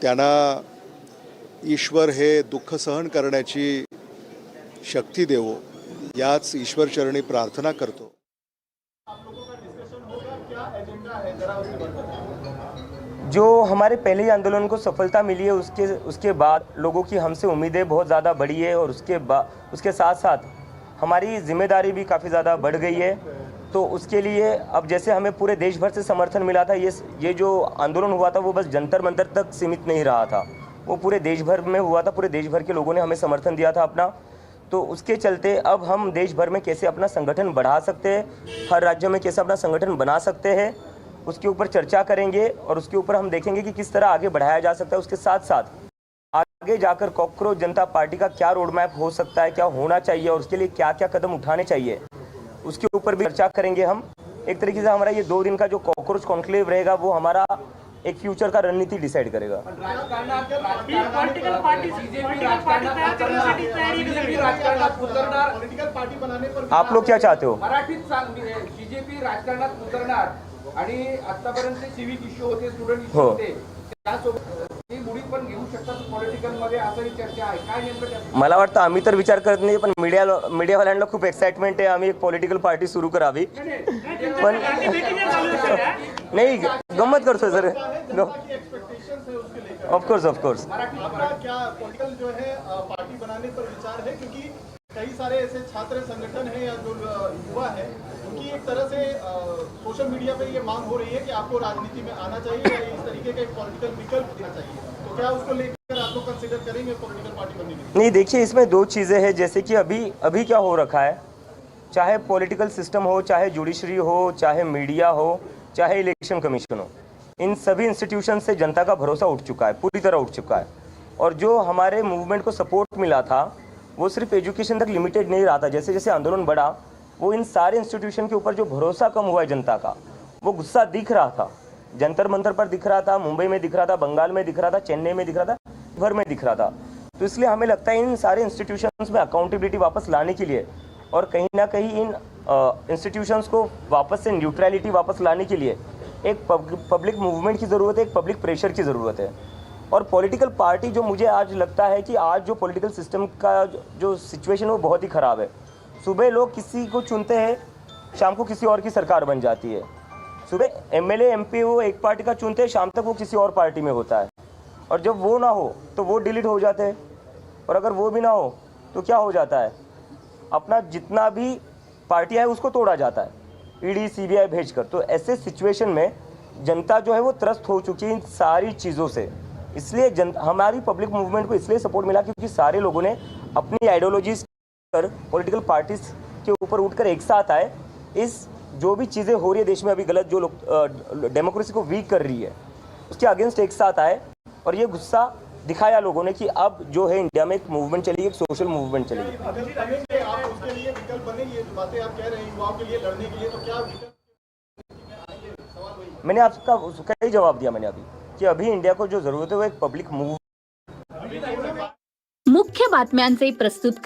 त्यांना ईश्वर हे दुःख सहन करण्याची शक्ती देवो, याच ईश्वरचरणी प्रार्थना करतो। जो हमारे पहले ही आंदोलन को सफलता मिली है उसके बाद लोगों की हमसे उम्मीदें बहुत ज़्यादा बढ़ी है और उसके साथ साथ हमारी जिम्मेदारी भी काफ़ी ज़्यादा बढ़ गई है। तो उसके लिए अब जैसे हमें पूरे देश भर से समर्थन मिला था, ये जो आंदोलन हुआ था वो बस जंतर मंतर तक सीमित नहीं रहा था, वो पूरे देश भर में हुआ था। पूरे देश भर के लोगों ने हमें समर्थन दिया था अपना। तो उसके चलते अब हम देश भर में कैसे अपना संगठन बढ़ा सकते हैं, हर राज्य में कैसे अपना संगठन बना सकते हैं, उसके ऊपर चर्चा करेंगे और उसके ऊपर हम देखेंगे कि किस तरह आगे बढ़ाया जा सकता है। उसके साथ साथ आगे जाकर कॉकरोच जनता पार्टी का क्या रोड मैप हो सकता है, क्या होना चाहिए और उसके लिए क्या क्या कदम उठाने चाहिए, उसके ऊपर भी चर्चा करेंगे हम। एक तरीके से हमारा ये 2 दिन का जो कॉकरोच कॉन्क्लेव रहेगा वो हमारा एक फ्यूचर का रणनीति डिसाइड करेगा। आप लोग क्या चाहते हो? बीजेपी राजकारणात उतरणार आणि आतापर्यंत सिविक इश्यू होते, स्टुडंट इश्यू होते, त्यासोबत ही मुळी पण घेऊ शकतात पॉलिटिकल मध्ये, असं चर्चा आहे। काय नेमकं? मला वाटतं आम्ही तर विचार करत नाही, पण मीडियावाल्यांना खूप एक्साइटमेंट आहे आम्ही एक पॉलिटिकल पार्टी सुरू करावी। पण नाही, गंमत करतोय सर। ऑफ कोर्स क्या पॉलिटिकल जो है पार्टी बनाने पर विचार है? क्योंकि कई सारे ऐसे छात्र संगठन हैं या जो युवा है, उनकी एक तरह से सोशल मीडिया पे ये मांग हो रही है कि आपको राजनीति में आना चाहिए या इस तरीके का एक पॉलिटिकल विकल्प देना चाहिए। तो क्या उसको लेकर आप लोग कंसिडर करेंगे पॉलिटिकल पार्टी बनने के लिए? नहीं, देखिए इसमें 2 चीज़ें हैं। जैसे कि अभी क्या हो रखा है, चाहे पॉलिटिकल सिस्टम हो, चाहे जुडिशरी हो, चाहे मीडिया हो, चाहे इलेक्शन कमीशन हो, इन सभी इंस्टीट्यूशन से जनता का भरोसा उठ चुका है, पूरी तरह उठ चुका है। और जो हमारे मूवमेंट को सपोर्ट मिला था वो सिर्फ एजुकेशन तक लिमिटेड नहीं रहा था। जैसे जैसे आंदोलन बढ़ा, वो इन सारे इंस्टीट्यूशन के ऊपर जो भरोसा कम हुआ है जनता का, वो गुस्सा दिख रहा था। जंतर मंतर पर दिख रहा था, मुंबई में दिख रहा था, बंगाल में दिख रहा था, चेन्नई में दिख रहा था, भर में दिख रहा था। तो इसलिए हमें लगता है इन सारे इंस्टीट्यूशंस में अकाउंटेबिलिटी वापस लाने के लिए और कहीं ना कहीं इन इंस्टीट्यूशंस को वापस से न्यूट्रलिटी वापस लाने के लिए एक पब्लिक मूवमेंट की ज़रूरत है, एक पब्लिक प्रेशर की ज़रूरत है। और पॉलिटिकल पार्टी जो मुझे आज लगता है कि आज जो पॉलिटिकल सिस्टम का जो सिचुएशन है वो बहुत ही ख़राब है। सुबह लोग किसी को चुनते हैं, शाम को किसी और की सरकार बन जाती है। सुबह एमएलए एमपी वो एक पार्टी का चुनते हैं, शाम तक वो किसी और पार्टी में होता है। और जब वो ना हो तो वो डिलीट हो जाते हैं, और अगर वो भी ना हो तो क्या हो जाता है, अपना जितना भी पार्टियाँ है उसको तोड़ा जाता है ईडी सीबीआई भेजकर। तो ऐसे सिचुएशन में जनता जो है वो त्रस्त हो चुकी है इन सारी चीज़ों से। इसलिए हमारी पब्लिक मूवमेंट को इसलिए सपोर्ट मिला क्योंकि सारे लोगों ने अपनी आइडियोलॉजीज पर पॉलिटिकल पार्टीज के ऊपर उठकर एक साथ आए। इस जो भी चीज़ें हो रही है देश में अभी गलत, जो लोग डेमोक्रेसी को वीक कर रही है, उसके अगेंस्ट एक साथ आए और ये गुस्सा दिखाया लोगों ने कि अब जो है इंडिया में एक मूवमेंट चलेगी, एक सोशल मूवमेंट चलेगी। आप उसके लिए विकल्प बनेंगे, जो बातें आप कह रहे हैं युवाओं के लिए लड़ने के लिए, तो क्या विकल्प? मैंने आपका उसका ही जवाब दिया मैंने अभी कि अभी इंडिया को जो जरूरत है वो एक पब्लिक मूव। मुख्य बातम्यांचे प्रस्तुत